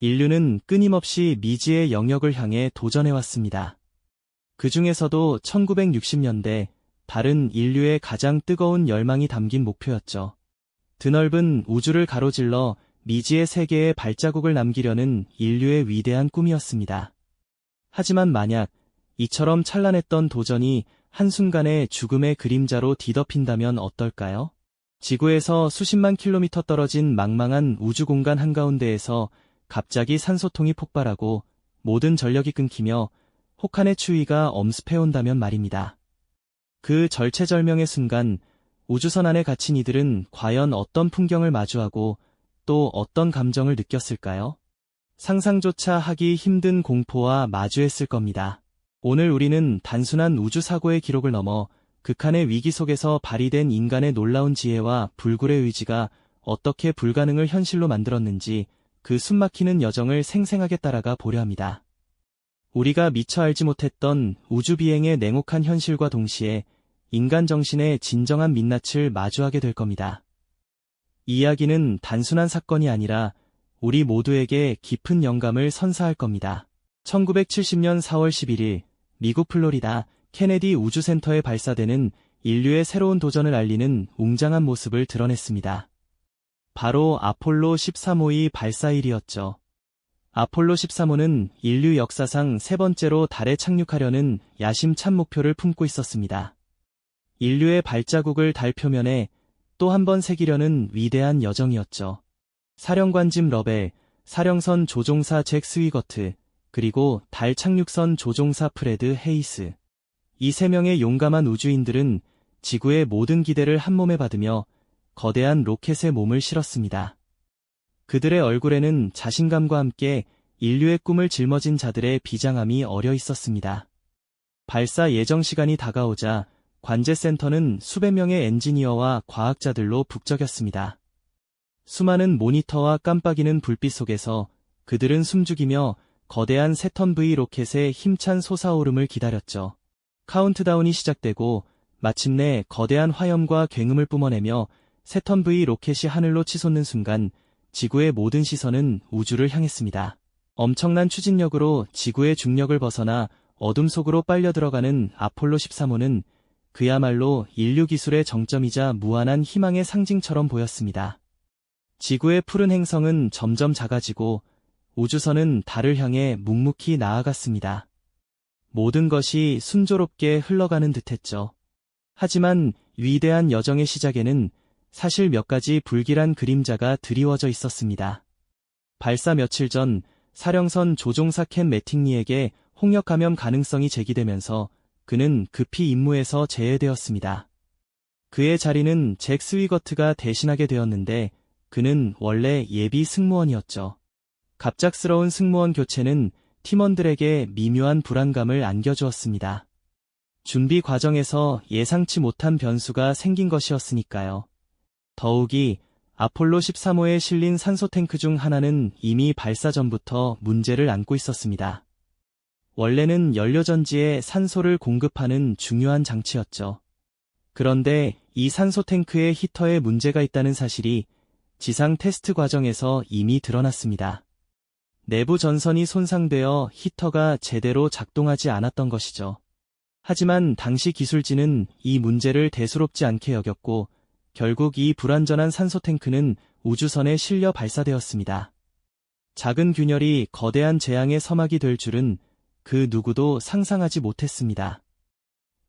인류는 끊임없이 미지의 영역을 향해 도전해왔습니다. 그 중에서도 1960년대 달은 인류의 가장 뜨거운 열망이 담긴 목표였죠. 드넓은 우주를 가로질러 미지의 세계에 발자국을 남기려는 인류의 위대한 꿈이었습니다. 하지만 만약 이처럼 찬란했던 도전이 한순간에 죽음의 그림자로 뒤덮인다면 어떨까요? 지구에서 수십만 킬로미터 떨어진 망망한 우주 공간 한가운데에서 갑자기 산소통이 폭발하고 모든 전력이 끊기며 혹한의 추위가 엄습해온다면 말입니다. 그 절체절명의 순간 우주선 안에 갇힌 이들은 과연 어떤 풍경을 마주하고 또 어떤 감정을 느꼈을까요? 상상조차 하기 힘든 공포와 마주했을 겁니다. 오늘 우리는 단순한 우주사고의 기록을 넘어 극한의 위기 속에서 발휘된 인간의 놀라운 지혜와 불굴의 의지가 어떻게 불가능을 현실로 만들었는지 그 숨막히는 여정을 생생하게 따라가 보려 합니다. 우리가 미처 알지 못했던 우주비행의 냉혹한 현실과 동시에 인간 정신의 진정한 민낯을 마주하게 될 겁니다. 이 이야기는 단순한 사건이 아니라 우리 모두에게 깊은 영감을 선사할 겁니다. 1970년 4월 11일 미국 플로리다 케네디 우주센터에 발사되는 인류의 새로운 도전을 알리는 웅장한 모습을 드러냈습니다. 바로 아폴로 13호의 발사일이었죠. 아폴로 13호는 인류 역사상 세 번째로 달에 착륙하려는 야심찬 목표를 품고 있었습니다. 인류의 발자국을 달 표면에 또 한 번 새기려는 위대한 여정이었죠. 사령관 짐 러벨, 사령선 조종사 잭 스위거트, 그리고 달 착륙선 조종사 프레드 헤이스. 이 세 명의 용감한 우주인들은 지구의 모든 기대를 한몸에 받으며 거대한 로켓에 몸을 실었습니다. 그들의 얼굴에는 자신감과 함께 인류의 꿈을 짊어진 자들의 비장함이 어려 있었습니다. 발사 예정 시간이 다가오자 관제센터는 수백 명의 엔지니어와 과학자들로 북적였습니다. 수많은 모니터와 깜빡이는 불빛 속에서 그들은 숨죽이며 거대한 3톤 V 로켓의 힘찬 솟아오름을 기다렸죠. 카운트다운이 시작되고 마침내 거대한 화염과 굉음을 뿜어내며 3톤 V 로켓이 하늘로 치솟는 순간 지구의 모든 시선은 우주를 향했습니다. 엄청난 추진력으로 지구의 중력을 벗어나 어둠 속으로 빨려 들어가는 아폴로 13호는 그야말로 인류 기술의 정점이자 무한한 희망의 상징처럼 보였습니다. 지구의 푸른 행성은 점점 작아지고 우주선은 달을 향해 묵묵히 나아갔습니다. 모든 것이 순조롭게 흘러가는 듯했죠. 하지만 위대한 여정의 시작에는 사실 몇 가지 불길한 그림자가 드리워져 있었습니다. 발사 며칠 전 사령선 조종사 켄 매팅리에게 홍역 감염 가능성이 제기되면서 그는 급히 임무에서 제외되었습니다. 그의 자리는 잭 스위거트가 대신하게 되었는데 그는 원래 예비 승무원이었죠. 갑작스러운 승무원 교체는 팀원들에게 미묘한 불안감을 안겨주었습니다. 준비 과정에서 예상치 못한 변수가 생긴 것이었으니까요. 더욱이 아폴로 13호에 실린 산소 탱크 중 하나는 이미 발사 전부터 문제를 안고 있었습니다. 원래는 연료전지에 산소를 공급하는 중요한 장치였죠. 그런데 이 산소 탱크의 히터에 문제가 있다는 사실이 지상 테스트 과정에서 이미 드러났습니다. 내부 전선이 손상되어 히터가 제대로 작동하지 않았던 것이죠. 하지만 당시 기술진은 이 문제를 대수롭지 않게 여겼고 결국 이 불완전한 산소 탱크는 우주선에 실려 발사되었습니다. 작은 균열이 거대한 재앙의 서막이 될 줄은 그 누구도 상상하지 못했습니다.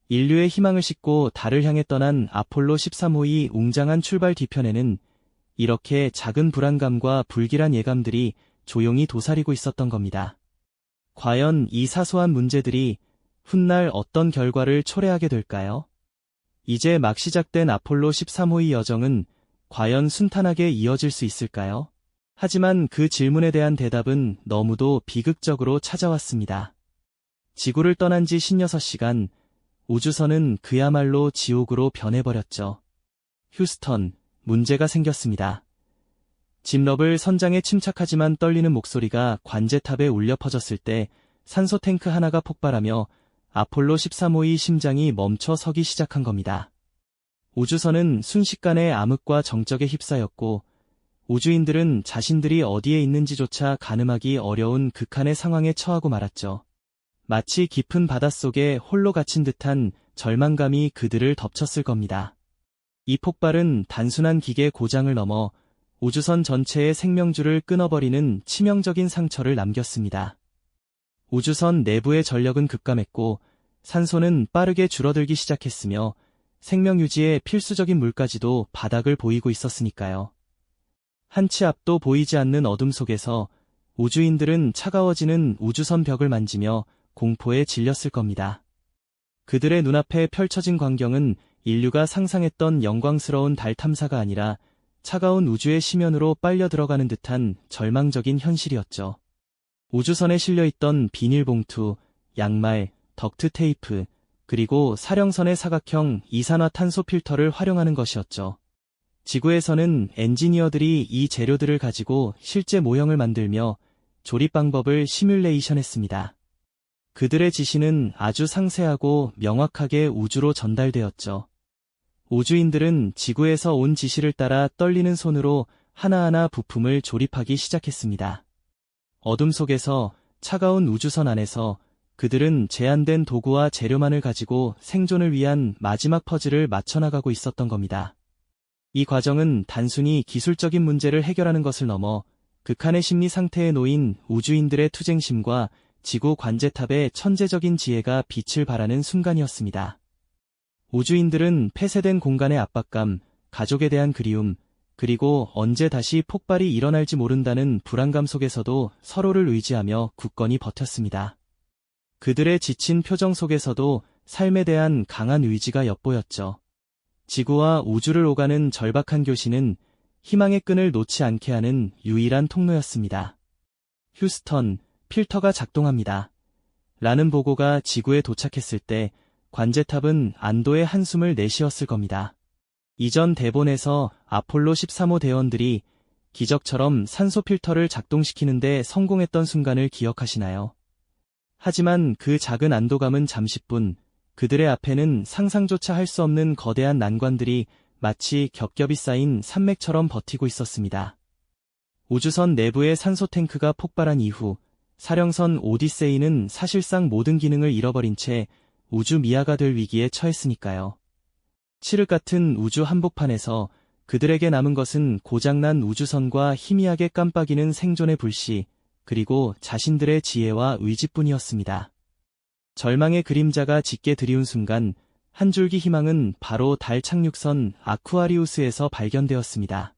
인류의 희망을 싣고 달을 향해 떠난 아폴로 13호의 웅장한 출발 뒤편에는 이렇게 작은 불안감과 불길한 예감들이 조용히 도사리고 있었던 겁니다. 과연 이 사소한 문제들이 훗날 어떤 결과를 초래하게 될까요? 이제 막 시작된 아폴로 13호의 여정은 과연 순탄하게 이어질 수 있을까요? 하지만 그 질문에 대한 대답은 너무도 비극적으로 찾아왔습니다. 지구를 떠난 지 16시간, 우주선은 그야말로 지옥으로 변해버렸죠. 휴스턴, 문제가 생겼습니다. 짐 러벨 선장의 침착하지만 떨리는 목소리가 관제탑에 울려 퍼졌을 때 산소 탱크 하나가 폭발하며 아폴로 13호의 심장이 멈춰 서기 시작한 겁니다. 우주선은 순식간에 암흑과 정적에 휩싸였고 우주인들은 자신들이 어디에 있는지조차 가늠하기 어려운 극한의 상황에 처하고 말았죠. 마치 깊은 바닷속에 홀로 갇힌 듯한 절망감이 그들을 덮쳤을 겁니다. 이 폭발은 단순한 기계 고장을 넘어 우주선 전체의 생명줄을 끊어버리는 치명적인 상처를 남겼습니다. 우주선 내부의 전력은 급감했고 산소는 빠르게 줄어들기 시작했으며 생명 유지에 필수적인 물까지도 바닥을 보이고 있었으니까요. 한치 앞도 보이지 않는 어둠 속에서 우주인들은 차가워지는 우주선 벽을 만지며 공포에 질렸을 겁니다. 그들의 눈앞에 펼쳐진 광경은 인류가 상상했던 영광스러운 달 탐사가 아니라 차가운 우주의 심연으로 빨려 들어가는 듯한 절망적인 현실이었죠. 우주선에 실려있던 비닐봉투, 양말, 덕트 테이프, 그리고 사령선의 사각형 이산화탄소 필터를 활용하는 것이었죠. 지구에서는 엔지니어들이 이 재료들을 가지고 실제 모형을 만들며 조립 방법을 시뮬레이션했습니다. 그들의 지시는 아주 상세하고 명확하게 우주로 전달되었죠. 우주인들은 지구에서 온 지시를 따라 떨리는 손으로 하나하나 부품을 조립하기 시작했습니다. 어둠 속에서 차가운 우주선 안에서 그들은 제한된 도구와 재료만을 가지고 생존을 위한 마지막 퍼즐을 맞춰나가고 있었던 겁니다. 이 과정은 단순히 기술적인 문제를 해결하는 것을 넘어 극한의 심리 상태에 놓인 우주인들의 투쟁심과 지구 관제탑의 천재적인 지혜가 빛을 발하는 순간이었습니다. 우주인들은 폐쇄된 공간의 압박감, 가족에 대한 그리움, 그리고 언제 다시 폭발이 일어날지 모른다는 불안감 속에서도 서로를 의지하며 굳건히 버텼습니다. 그들의 지친 표정 속에서도 삶에 대한 강한 의지가 엿보였죠. 지구와 우주를 오가는 절박한 교신은 희망의 끈을 놓지 않게 하는 유일한 통로였습니다. 휴스턴, 필터가 작동합니다. 라는 보고가 지구에 도착했을 때 관제탑은 안도의 한숨을 내쉬었을 겁니다. 이전 대본에서 아폴로 13호 대원들이 기적처럼 산소 필터를 작동시키는데 성공했던 순간을 기억하시나요? 하지만 그 작은 안도감은 잠시뿐, 그들의 앞에는 상상조차 할 수 없는 거대한 난관들이 마치 겹겹이 쌓인 산맥처럼 버티고 있었습니다. 우주선 내부의 산소 탱크가 폭발한 이후 사령선 오디세이는 사실상 모든 기능을 잃어버린 채 우주 미아가 될 위기에 처했으니까요. 칠흑 같은 우주 한복판에서 그들에게 남은 것은 고장난 우주선과 희미하게 깜빡이는 생존의 불씨, 그리고 자신들의 지혜와 의지뿐이었습니다. 절망의 그림자가 짙게 드리운 순간 한 줄기 희망은 바로 달 착륙선 아쿠아리우스에서 발견되었습니다.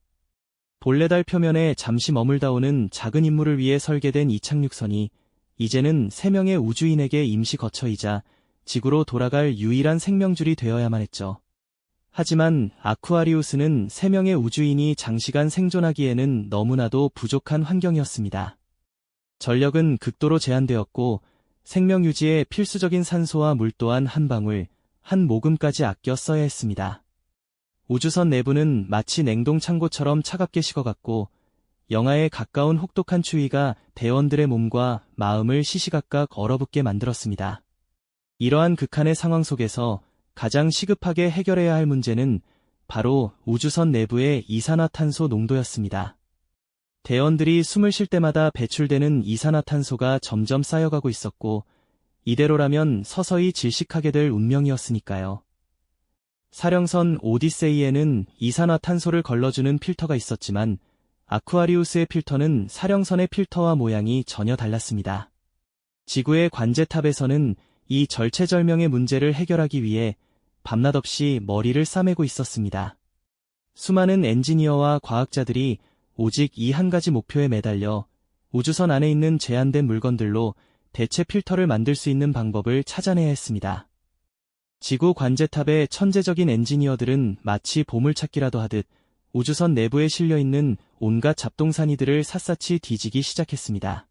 본래 달 표면에 잠시 머물다 오는 작은 임무를 위해 설계된 이 착륙선이 이제는 3명의 우주인에게 임시 거처이자 지구로 돌아갈 유일한 생명줄이 되어야만 했죠. 하지만 아쿠아리우스는 3명의 우주인이 장시간 생존하기에는 너무나도 부족한 환경이었습니다. 전력은 극도로 제한되었고 생명 유지에 필수적인 산소와 물 또한 한 방울, 한 모금까지 아껴 써야 했습니다. 우주선 내부는 마치 냉동 창고처럼 차갑게 식어갔고 영하에 가까운 혹독한 추위가 대원들의 몸과 마음을 시시각각 얼어붙게 만들었습니다. 이러한 극한의 상황 속에서 가장 시급하게 해결해야 할 문제는 바로 우주선 내부의 이산화탄소 농도였습니다. 대원들이 숨을 쉴 때마다 배출되는 이산화탄소가 점점 쌓여가고 있었고 이대로라면 서서히 질식하게 될 운명이었으니까요. 사령선 오디세이에는 이산화탄소를 걸러주는 필터가 있었지만 아쿠아리우스의 필터는 사령선의 필터와 모양이 전혀 달랐습니다. 지구의 관제탑에서는 이 절체절명의 문제를 해결하기 위해 밤낮 없이 머리를 싸매고 있었습니다. 수많은 엔지니어와 과학자들이 오직 이 한 가지 목표에 매달려 우주선 안에 있는 제한된 물건들로 대체 필터를 만들 수 있는 방법을 찾아내야 했습니다. 지구 관제탑의 천재적인 엔지니어들은 마치 보물찾기라도 하듯 우주선 내부에 실려있는 온갖 잡동사니들을 샅샅이 뒤지기 시작했습니다.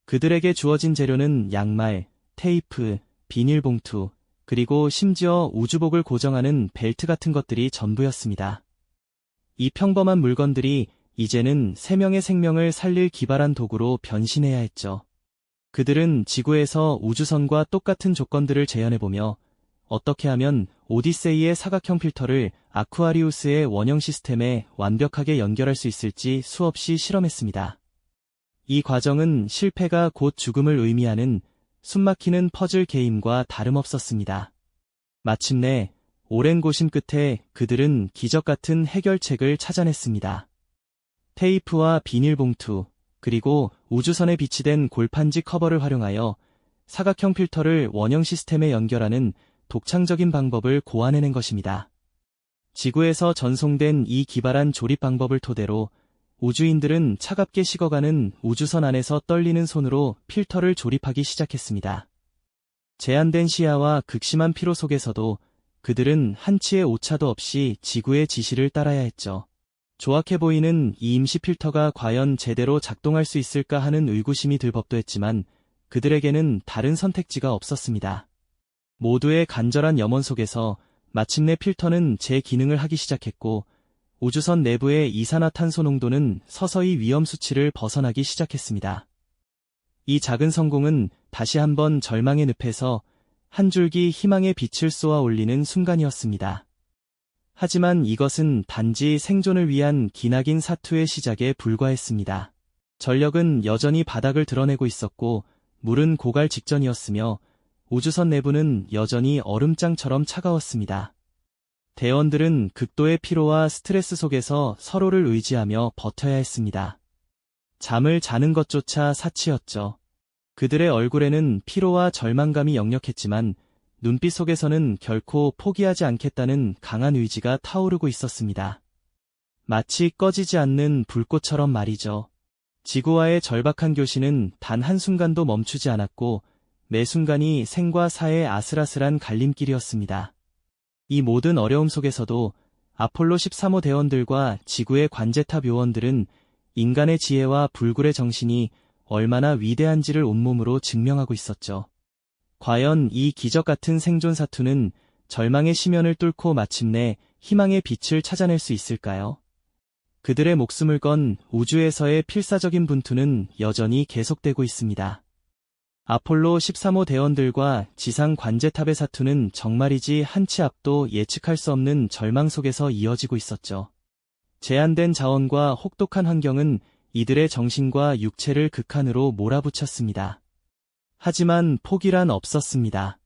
그들에게 주어진 재료는 양말, 테이프, 비닐봉투, 그리고 심지어 우주복을 고정하는 벨트 같은 것들이 전부였습니다. 이 평범한 물건들이 이제는 3명의 생명을 살릴 기발한 도구로 변신해야 했죠. 그들은 지구에서 우주선과 똑같은 조건들을 재현해보며 어떻게 하면 오디세이의 사각형 필터를 아쿠아리우스의 원형 시스템에 완벽하게 연결할 수 있을지 수없이 실험했습니다. 이 과정은 실패가 곧 죽음을 의미하는 숨막히는 퍼즐 게임과 다름없었습니다. 마침내 오랜 고심 끝에 그들은 기적 같은 해결책을 찾아냈습니다. 테이프와 비닐봉투, 그리고 우주선에 비치된 골판지 커버를 활용하여 사각형 필터를 원형 시스템에 연결하는 독창적인 방법을 고안해낸 것입니다. 지구에서 전송된 이 기발한 조립 방법을 토대로 우주인들은 차갑게 식어가는 우주선 안에서 떨리는 손으로 필터를 조립하기 시작했습니다. 제한된 시야와 극심한 피로 속에서도 그들은 한치의 오차도 없이 지구의 지시를 따라야 했죠. 조악해 보이는 이 임시 필터가 과연 제대로 작동할 수 있을까 하는 의구심이 들 법도 했지만 그들에게는 다른 선택지가 없었습니다. 모두의 간절한 염원 속에서 마침내 필터는 제 기능을 하기 시작했고 우주선 내부의 이산화탄소 농도는 서서히 위험 수치를 벗어나기 시작했습니다. 이 작은 성공은 다시 한번 절망의 늪에서 한 줄기 희망의 빛을 쏘아 올리는 순간이었습니다. 하지만 이것은 단지 생존을 위한 기나긴 사투의 시작에 불과했습니다. 전력은 여전히 바닥을 드러내고 있었고 물은 고갈 직전이었으며 우주선 내부는 여전히 얼음장처럼 차가웠습니다. 대원들은 극도의 피로와 스트레스 속에서 서로를 의지하며 버텨야 했습니다. 잠을 자는 것조차 사치였죠. 그들의 얼굴에는 피로와 절망감이 역력했지만 눈빛 속에서는 결코 포기하지 않겠다는 강한 의지가 타오르고 있었습니다. 마치 꺼지지 않는 불꽃처럼 말이죠. 지구와의 절박한 교신은 단 한순간도 멈추지 않았고 매 순간이 생과 사의 아슬아슬한 갈림길이었습니다. 이 모든 어려움 속에서도 아폴로 13호 대원들과 지구의 관제탑 요원들은 인간의 지혜와 불굴의 정신이 얼마나 위대한지를 온몸으로 증명하고 있었죠. 과연 이 기적 같은 생존 사투는 절망의 심연을 뚫고 마침내 희망의 빛을 찾아낼 수 있을까요? 그들의 목숨을 건 우주에서의 필사적인 분투는 여전히 계속되고 있습니다. 아폴로 13호 대원들과 지상 관제탑의 사투는 정말이지 한치 앞도 예측할 수 없는 절망 속에서 이어지고 있었죠. 제한된 자원과 혹독한 환경은 이들의 정신과 육체를 극한으로 몰아붙였습니다. 하지만 포기란 없었습니다.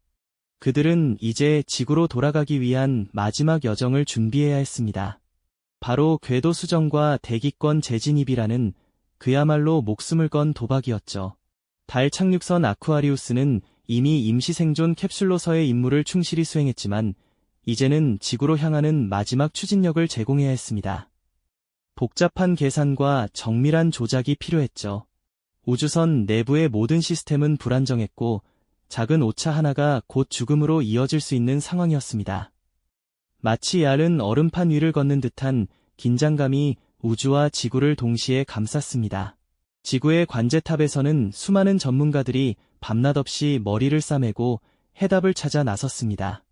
그들은 이제 지구로 돌아가기 위한 마지막 여정을 준비해야 했습니다. 바로 궤도 수정과 대기권 재진입이라는 그야말로 목숨을 건 도박이었죠. 달 착륙선 아쿠아리우스는 이미 임시생존 캡슐로서의 임무를 충실히 수행했지만 이제는 지구로 향하는 마지막 추진력을 제공해야 했습니다. 복잡한 계산과 정밀한 조작이 필요했죠. 우주선 내부의 모든 시스템은 불안정했고 작은 오차 하나가 곧 죽음으로 이어질 수 있는 상황이었습니다. 마치 얇은 얼음판 위를 걷는 듯한 긴장감이 우주와 지구를 동시에 감쌌습니다. 지구의 관제탑에서는 수많은 전문가들이 밤낮 없이 머리를 싸매고 해답을 찾아 나섰습니다.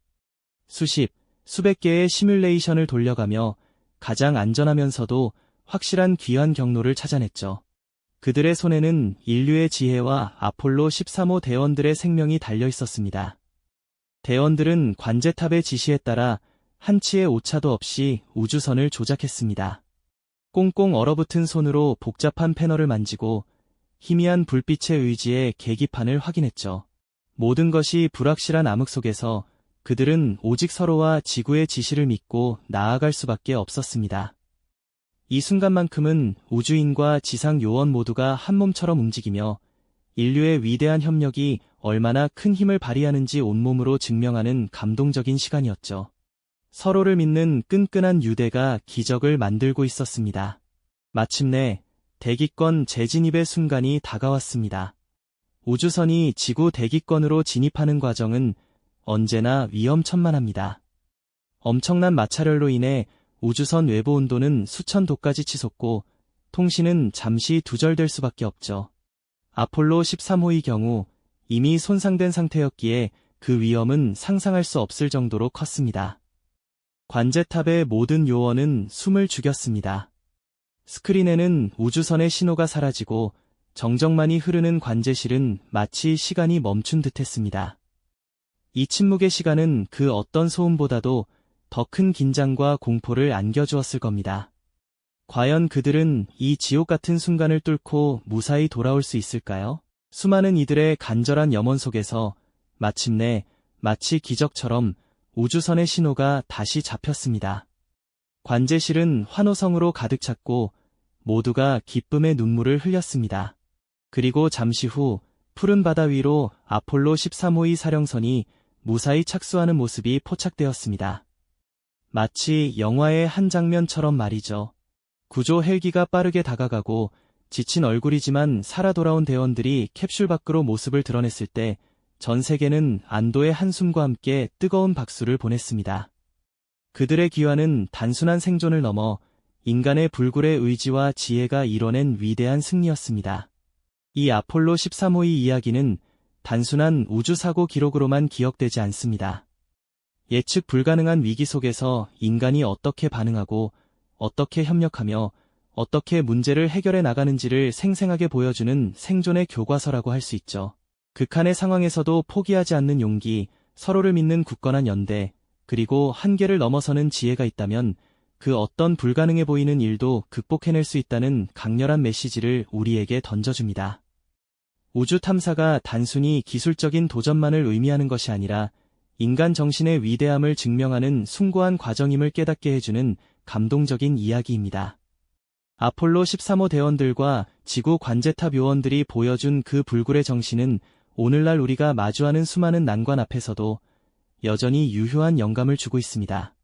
수백 개의 시뮬레이션을 돌려가며 가장 안전하면서도 확실한 귀환 경로를 찾아냈죠. 그들의 손에는 인류의 지혜와 아폴로 13호 대원들의 생명이 달려 있었습니다. 대원들은 관제탑의 지시에 따라 한치의 오차도 없이 우주선을 조작했습니다. 꽁꽁 얼어붙은 손으로 복잡한 패널을 만지고 희미한 불빛의 의지에 계기판을 확인했죠. 모든 것이 불확실한 암흑 속에서 그들은 오직 서로와 지구의 지시를 믿고 나아갈 수밖에 없었습니다. 이 순간만큼은 우주인과 지상 요원 모두가 한 몸처럼 움직이며 인류의 위대한 협력이 얼마나 큰 힘을 발휘하는지 온몸으로 증명하는 감동적인 시간이었죠. 서로를 믿는 끈끈한 유대가 기적을 만들고 있었습니다. 마침내 대기권 재진입의 순간이 다가왔습니다. 우주선이 지구 대기권으로 진입하는 과정은 언제나 위험천만합니다. 엄청난 마찰열로 인해 우주선 외부 온도는 수천 도까지 치솟고 통신은 잠시 두절될 수밖에 없죠. 아폴로 13호의 경우 이미 손상된 상태였기에 그 위험은 상상할 수 없을 정도로 컸습니다. 관제탑의 모든 요원은 숨을 죽였습니다. 스크린에는 우주선의 신호가 사라지고 정적만이 흐르는 관제실은 마치 시간이 멈춘 듯했습니다. 이 침묵의 시간은 그 어떤 소음보다도 더 큰 긴장과 공포를 안겨주었을 겁니다. 과연 그들은 이 지옥 같은 순간을 뚫고 무사히 돌아올 수 있을까요? 수많은 이들의 간절한 염원 속에서 마침내 마치 기적처럼 우주선의 신호가 다시 잡혔습니다. 관제실은 환호성으로 가득 찼고 모두가 기쁨의 눈물을 흘렸습니다. 그리고 잠시 후 푸른 바다 위로 아폴로 13호의 사령선이 무사히 착수하는 모습이 포착되었습니다. 마치 영화의 한 장면처럼 말이죠. 구조 헬기가 빠르게 다가가고 지친 얼굴이지만 살아 돌아온 대원들이 캡슐 밖으로 모습을 드러냈을 때 전 세계는 안도의 한숨과 함께 뜨거운 박수를 보냈습니다. 그들의 귀환은 단순한 생존을 넘어 인간의 불굴의 의지와 지혜가 이뤄낸 위대한 승리였습니다. 이 아폴로 13호의 이야기는 단순한 우주사고 기록으로만 기억되지 않습니다. 예측 불가능한 위기 속에서 인간이 어떻게 반응하고 어떻게 협력하며 어떻게 문제를 해결해 나가는지를 생생하게 보여주는 생존의 교과서라고 할 수 있죠. 극한의 상황에서도 포기하지 않는 용기, 서로를 믿는 굳건한 연대, 그리고 한계를 넘어서는 지혜가 있다면 그 어떤 불가능해 보이는 일도 극복해낼 수 있다는 강렬한 메시지를 우리에게 던져줍니다. 우주 탐사가 단순히 기술적인 도전만을 의미하는 것이 아니라 인간 정신의 위대함을 증명하는 숭고한 과정임을 깨닫게 해주는 감동적인 이야기입니다. 아폴로 13호 대원들과 지구 관제탑 요원들이 보여준 그 불굴의 정신은 오늘날 우리가 마주하는 수많은 난관 앞에서도 여전히 유효한 영감을 주고 있습니다.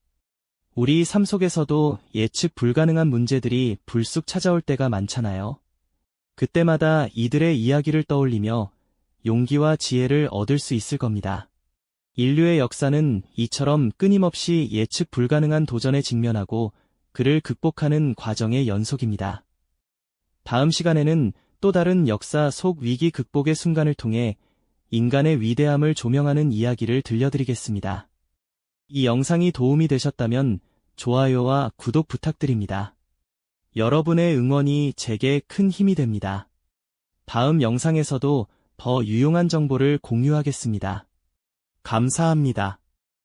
우리 삶 속에서도 예측 불가능한 문제들이 불쑥 찾아올 때가 많잖아요. 그때마다 이들의 이야기를 떠올리며 용기와 지혜를 얻을 수 있을 겁니다. 인류의 역사는 이처럼 끊임없이 예측 불가능한 도전에 직면하고 그를 극복하는 과정의 연속입니다. 다음 시간에는 또 다른 역사 속 위기 극복의 순간을 통해 인간의 위대함을 조명하는 이야기를 들려드리겠습니다. 이 영상이 도움이 되셨다면 좋아요와 구독 부탁드립니다. 여러분의 응원이 제게 큰 힘이 됩니다. 다음 영상에서도 더 유용한 정보를 공유하겠습니다. 감사합니다.